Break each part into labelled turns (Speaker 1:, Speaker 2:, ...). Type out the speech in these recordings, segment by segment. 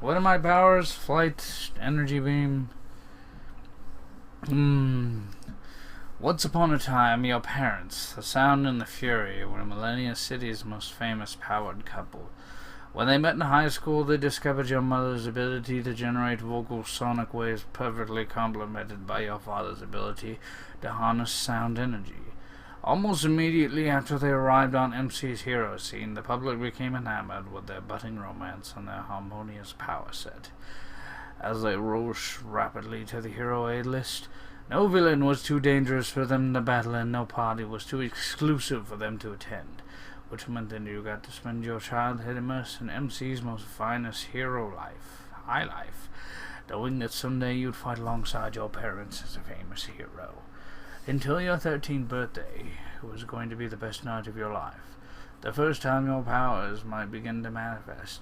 Speaker 1: What are my powers? Flight, energy beam. Once upon a time, your parents, the Sound and the Fury, were Millennia City's most famous powered couple. When they met in high school, they discovered your mother's ability to generate vocal sonic waves perfectly complemented by your father's ability to harness sound energy. Almost immediately after they arrived on MC's hero scene, the public became enamored with their budding romance and their harmonious power set. As they rose rapidly to the hero A-list, no villain was too dangerous for them to battle and no party was too exclusive for them to attend, which meant that you got to spend your childhood immersed in MC's most finest hero life, high life, knowing that someday you'd fight alongside your parents as a famous hero. Until your 13th birthday, it was going to be the best night of your life, the first time your powers might begin to manifest.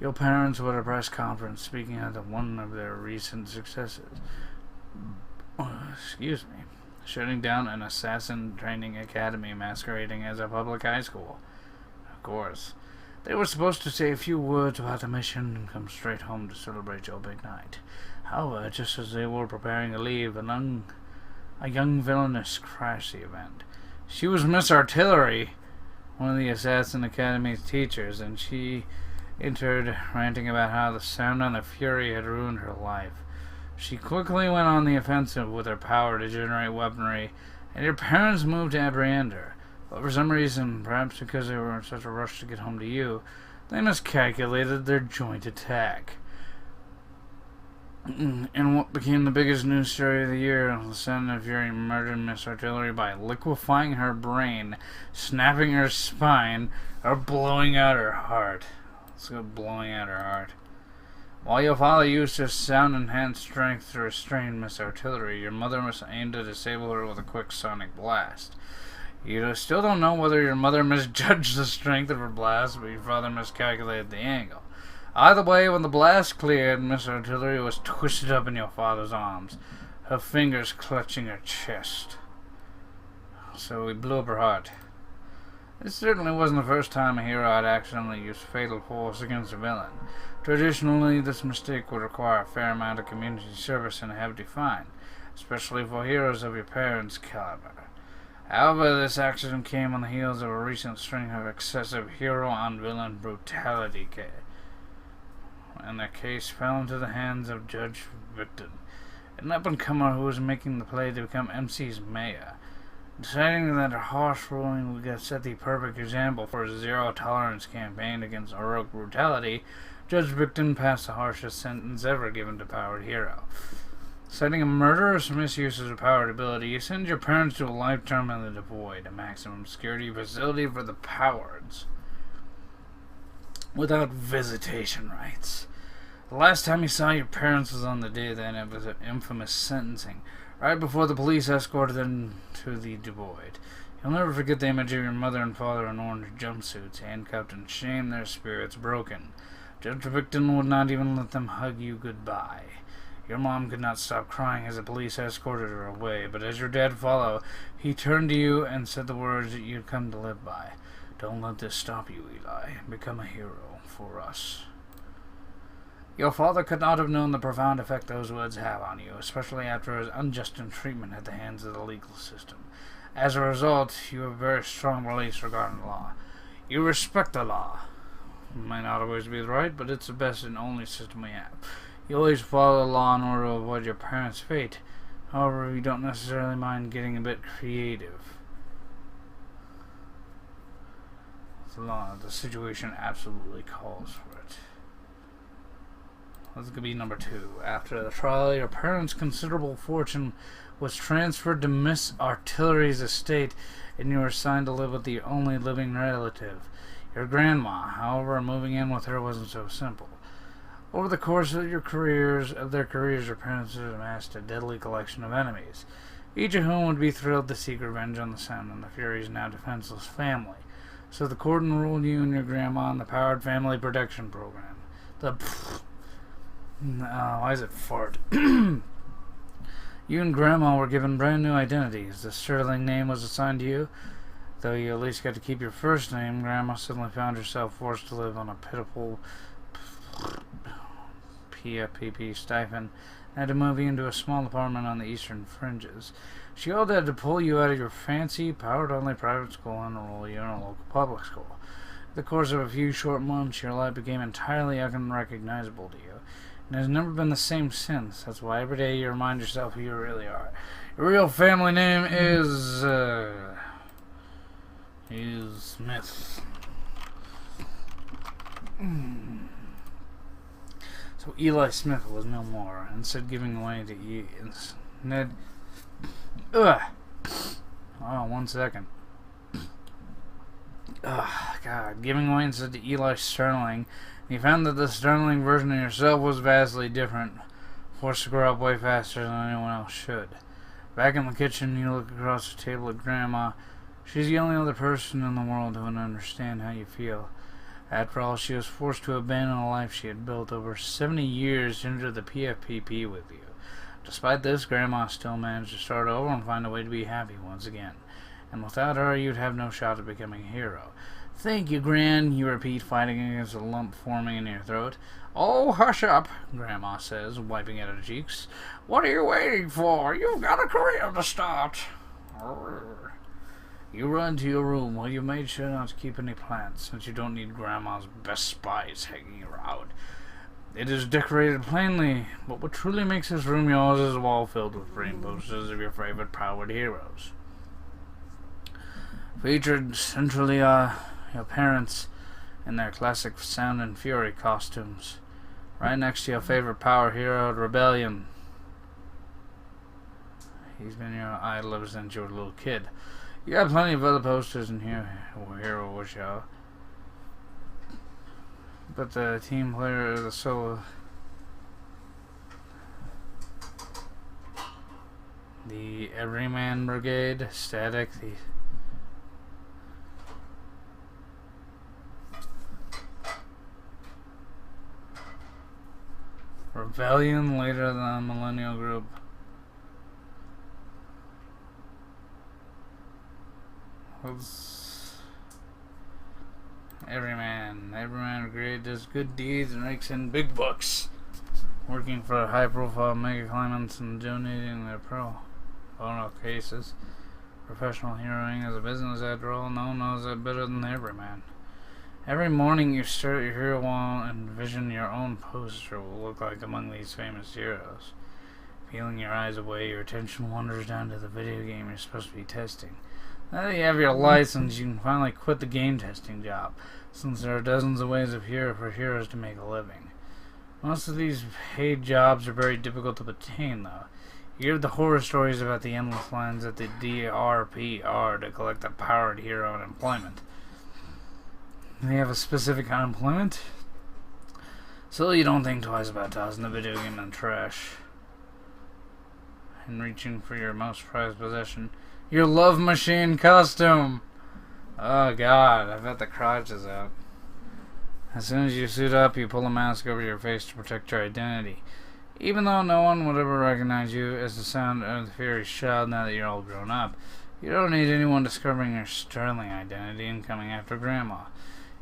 Speaker 1: Your parents were at a press conference speaking of one of their recent successes. Shutting down an assassin training academy masquerading as a public high school. Of course. They were supposed to say a few words about the mission and come straight home to celebrate your big night. However, just as they were preparing to leave, a young villainess crashed the event. She was Miss Artillery, one of the Assassin Academy's teachers, and she entered ranting about how the Sound and the Fury had ruined her life. She quickly went on the offensive with her power to generate weaponry, and your parents moved to apprehend her. But for some reason, perhaps because they were in such a rush to get home to you, they miscalculated their joint attack. And what became the biggest news story of the year, the Sound and Fury murdered Miss Artillery by liquefying her brain, snapping her spine, or blowing out her heart. Let's go blowing out her heart. While your father used his sound-enhanced strength to restrain Miss Artillery, your mother must aim to disable her with a quick sonic blast. You still don't know whether your mother misjudged the strength of her blast, but your father miscalculated the angle. Either way, when the blast cleared, Miss Artillery was twisted up in your father's arms, her fingers clutching her chest. So he blew up her heart. It certainly wasn't the first time a hero had accidentally used fatal force against a villain. Traditionally, this mistake would require a fair amount of community service and a hefty fine, especially for heroes of your parents' caliber. However, this accident came on the heels of a recent string of excessive hero-on-villain brutality and the case fell into the hands of Judge Victon, an up-and-comer who was making the play to become MC's mayor. Deciding that a harsh ruling would set the perfect example for his zero-tolerance campaign against heroic brutality, Judge Victon passed the harshest sentence ever given to powered hero. Citing a murderous misuse of powered ability, you send your parents to a life term in the Devoid, a maximum security facility for the Powards, without visitation rights. The last time you saw your parents was on the day of that infamous sentencing, right before the police escorted them to the Devoid. You'll never forget the image of your mother and father in orange jumpsuits, handcuffed and shame, their spirits broken. Judge Victon would not even let them hug you goodbye. Your mom could not stop crying as the police escorted her away, but as your dad followed, he turned to you and said the words that you'd come to live by. Don't let this stop you, Eli. Become a hero for us. Your father could not have known the profound effect those words have on you, especially after his unjust treatment at the hands of the legal system. As a result, you have very strong beliefs regarding the law. You respect the law. It might not always be right, but it's the best and only system we have. You always follow the law in order to avoid your parents' fate. However, you don't necessarily mind getting a bit creative. The situation absolutely calls for it. That's going to be number 2. After the trial, your parents' considerable fortune was transferred to Miss Artillery's estate, and you were assigned to live with the only living relative, your grandma. However, moving in with her wasn't so simple. Over the course of their careers, your parents had amassed a deadly collection of enemies, each of whom would be thrilled to seek revenge on the Sound and the Fury's now defenseless family. So the court enrolled you and your grandma on the Powered Family Protection Program. Why is it fart? You and Grandma were given brand new identities. The Sterling name was assigned to you. Though you at least got to keep your first name, Grandma suddenly found herself forced to live on a pitiful PFPP stipend and had to move you into a small apartment on the eastern fringes. She also had to pull you out of your fancy, powered-only private school and enroll you in a local public school. In the course of a few short months, your life became entirely unrecognizable to you, and has never been the same since. That's why every day you remind yourself who you really are. Your real family name is Smith. So Eli Smith was no more, instead giving way to Ned. Ugh. Oh, 1 second. Ugh, God. Giving way instead to Eli Sterling, he found that the Sterling version of yourself was vastly different, forced to grow up way faster than anyone else should. Back in the kitchen, you look across the table at Grandma. She's the only other person in the world who would understand how you feel. After all, she was forced to abandon a life she had built over 70 years into the PFPP with you. Despite this, Grandma still managed to start over and find a way to be happy once again. And without her, you'd have no shot at becoming a hero. Thank you, Gran, you repeat, fighting against a lump forming in your throat. Oh, hush up, Grandma says, wiping at her cheeks. What are you waiting for? You've got a career to start. You run to your room while you made sure not to keep any plants, since you don't need Grandma's best spies hanging around. It is decorated plainly, but what truly makes this room yours is a wall filled with framed posters of your favorite powered heroes. Featured centrally are your parents in their classic Sound and Fury costumes. Right next to your favorite power hero, Rebellion. He's been your idol ever since you were a little kid. You got plenty of other posters in here, Hero Show. But the team player, the solo, the Everyman Brigade, Static, the Rebellion, later the Millennial Group. Everyman Brigade does good deeds and rakes in big bucks, working for high-profile mega claimants and donating their pro bono cases. Professional heroing is a business, after all. No one knows that better than Everyman. Every morning you stare at your hero wall and envision your own poster will look like among these famous heroes. Peeling your eyes away, your attention wanders down to the video game you're supposed to be testing. Now that you have your license, you can finally quit the game testing job, since there are dozens of ways for heroes to make a living. Most of these paid jobs are very difficult to obtain, though. You hear the horror stories about the endless lines at the DRPR to collect a powered hero unemployment. They have a specific unemployment? So you don't think twice about tossing the video game in the trash and reaching for your most prized possession. Your Love Machine costume! Oh god, I bet the crotch is out. As soon as you suit up, you pull a mask over your face to protect your identity. Even though no one would ever recognize you as the Sound of the Fury's child now that you're all grown up, you don't need anyone discovering your sterling identity and coming after Grandma.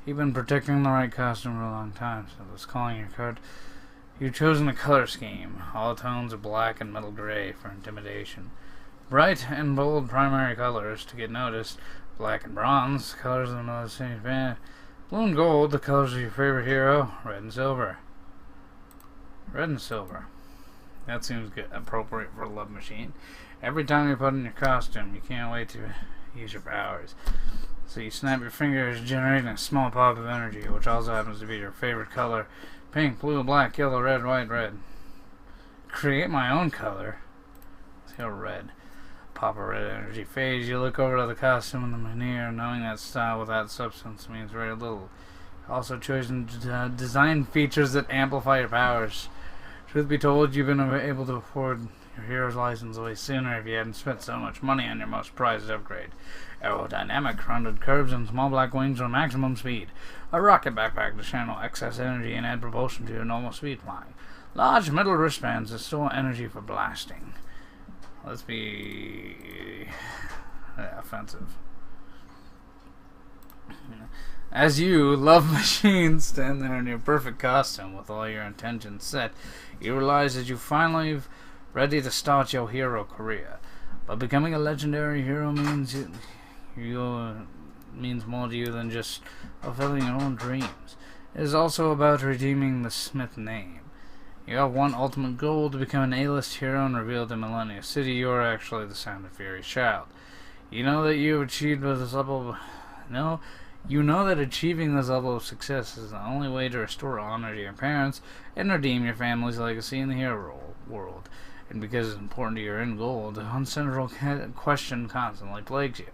Speaker 1: You've been protecting the right costume for a long time, so let's calling your card. You've chosen a color scheme, all tones of black and metal gray for intimidation. Bright and bold primary colors to get noticed. Black and bronze, colors of the military band. Blue and gold, the colors of your favorite hero. Red and silver. Red and silver. That seems good, appropriate for a love machine. Every time you put on your costume, you can't wait to use your powers. So you snap your fingers, generating a small pop of energy, which also happens to be your favorite color. Pink, blue, black, yellow, red, white, red. Create my own color. Let's go red. Pop of red energy fades. You look over to the costume in the mirror, knowing that style without substance means very little. Also chosen design features that amplify your powers. Truth be told, you've been able to afford your hero's license way sooner if you hadn't spent so much money on your most prized upgrade. Aerodynamic, rounded curves, and small black wings for maximum speed. A rocket backpack to channel excess energy and add propulsion to your normal speed flying. Large metal wristbands to store energy for blasting. Let's be offensive. As you, Love Machine, stand there in your perfect costume with all your intentions set, you realize that you finally ready to start your hero career. But becoming a legendary hero means means more to you than just fulfilling your own dreams. It is also about redeeming the Smith name. You have one ultimate goal: to become an A-list hero and reveal to Millennia City you are actually the Sound of Fury's child. You know that you have achieved this level of... You know that achieving this level of success is the only way to restore honor to your parents and redeem your family's legacy in the hero world. And because it's important to your end goal, the one central question constantly plagues you.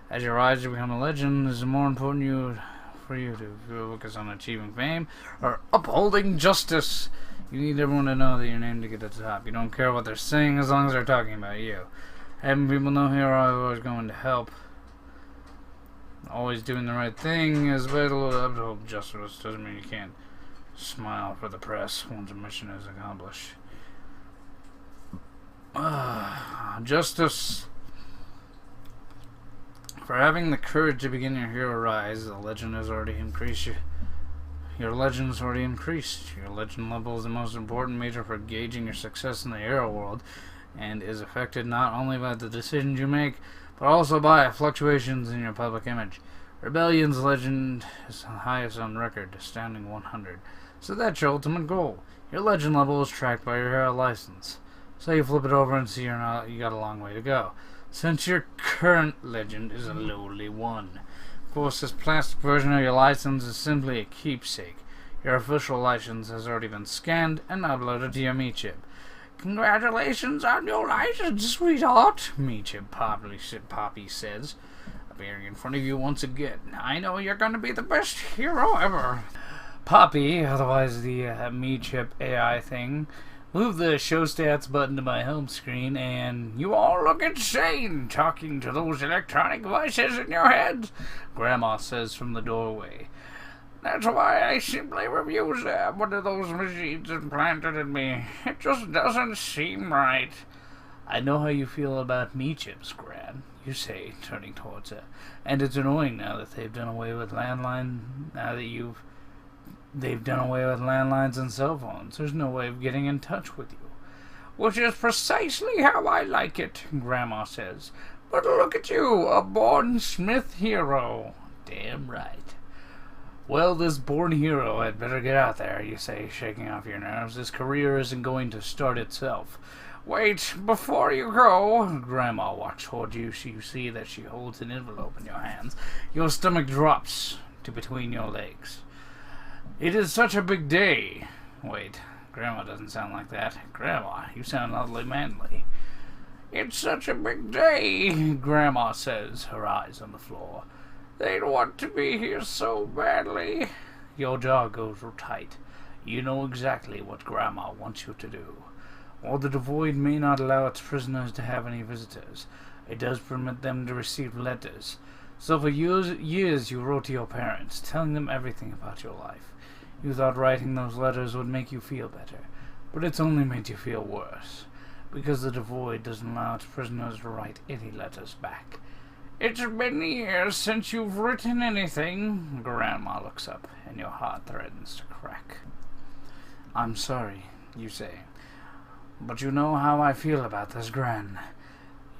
Speaker 1: As you rise to become a legend, is it more important for you to focus on achieving fame or upholding justice? You need everyone to know that you're named to get to the top. You don't care what they're saying as long as they're talking about you. Having people know who you are always going to help. Always doing the right thing is vital to uphold justice. Doesn't mean you can't smile for the press once a mission is accomplished. Justice. For having the courage to begin your hero rise, the legend has already increased. Your legend has already increased. Your legend level is the most important measure for gauging your success in the hero world, and is affected not only by the decisions you make, but also by fluctuations in your public image. Rebellion's legend is the highest on record, astounding 100. So that's your ultimate goal. Your legend level is tracked by your hero license. So you flip it over and see you got a long way to go, since your current legend is a lowly 1. Of course, this plastic version of your license is simply a keepsake. Your official license has already been scanned and uploaded to your meat chip. Congratulations on your license, sweetheart, meat chip Poppy says, appearing in front of you once again. I know you're going to be the best hero ever. Poppy, otherwise the meat chip AI thing, move the show stats button to my home screen, and you all look insane talking to those electronic voices in your heads, Grandma says from the doorway. That's why I simply refuse to have one of those machines implanted in me. It just doesn't seem right. I know how you feel about me chips, Gran, you say, turning towards her. And it's annoying now that they've done away with They've done away with landlines and cell phones. There's no way of getting in touch with you. Which is precisely how I like it, Grandma says. But look at you, a born Smith hero. Damn right. Well, this born hero had better get out there, you say, shaking off your nerves. His career isn't going to start itself. Wait, before you go, Grandma walks toward you. You see that she holds an envelope in your hands. Your stomach drops to between your legs. It is such a big day. Wait, Grandma doesn't sound like that. Grandma, you sound oddly manly. It's such a big day, Grandma says, her eyes on the floor. They'd want to be here so badly. Your jaw goes tight. You know exactly what Grandma wants you to do. While the Devoid may not allow its prisoners to have any visitors, it does permit them to receive letters. So for years you wrote to your parents, telling them everything about your life. You thought writing those letters would make you feel better, but it's only made you feel worse, because the Devoid doesn't allow its prisoners to write any letters back. It's been years since you've written anything. Grandma looks up, and your heart threatens to crack. I'm sorry, you say, but you know how I feel about this, Gran.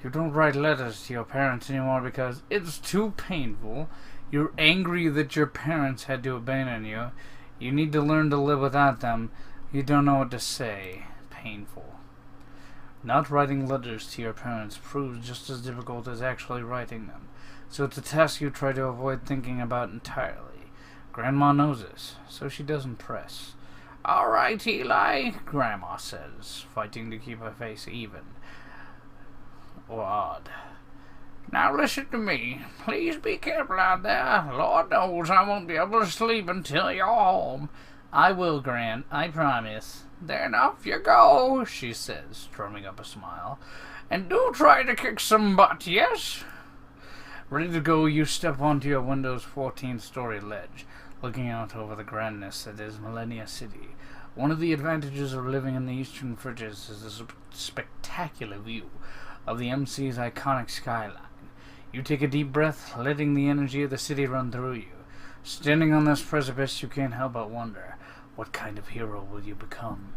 Speaker 1: You don't write letters to your parents anymore because it's too painful. You're angry that your parents had to abandon you. You need to learn to live without them. You don't know what to say. Painful. Not writing letters to your parents proves just as difficult as actually writing them, so it's a task you try to avoid thinking about entirely. Grandma knows this, so she doesn't press. All right, Eli, Grandma says, fighting to keep her face even. Or odd. Now listen to me. Please be careful out there. Lord knows I won't be able to sleep until you're home. I will, Gran, I promise. Then off you go, she says, drumming up a smile. And do try to kick some butt, yes? Ready to go, you step onto your Windows 14-story ledge, looking out over the grandness that is Millennia City. One of the advantages of living in the eastern fridges is the spectacular view of the MC's iconic skyline. You take a deep breath, letting the energy of the city run through you. Standing on this precipice, you can't help but wonder, what kind of hero will you become?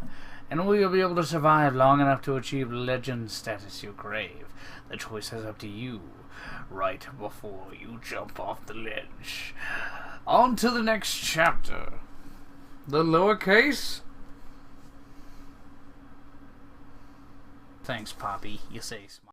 Speaker 1: And will you be able to survive long enough to achieve legend status you crave? The choice is up to you, right before you jump off the ledge. On to the next chapter. The lowercase? Thanks, Poppy. You say smart.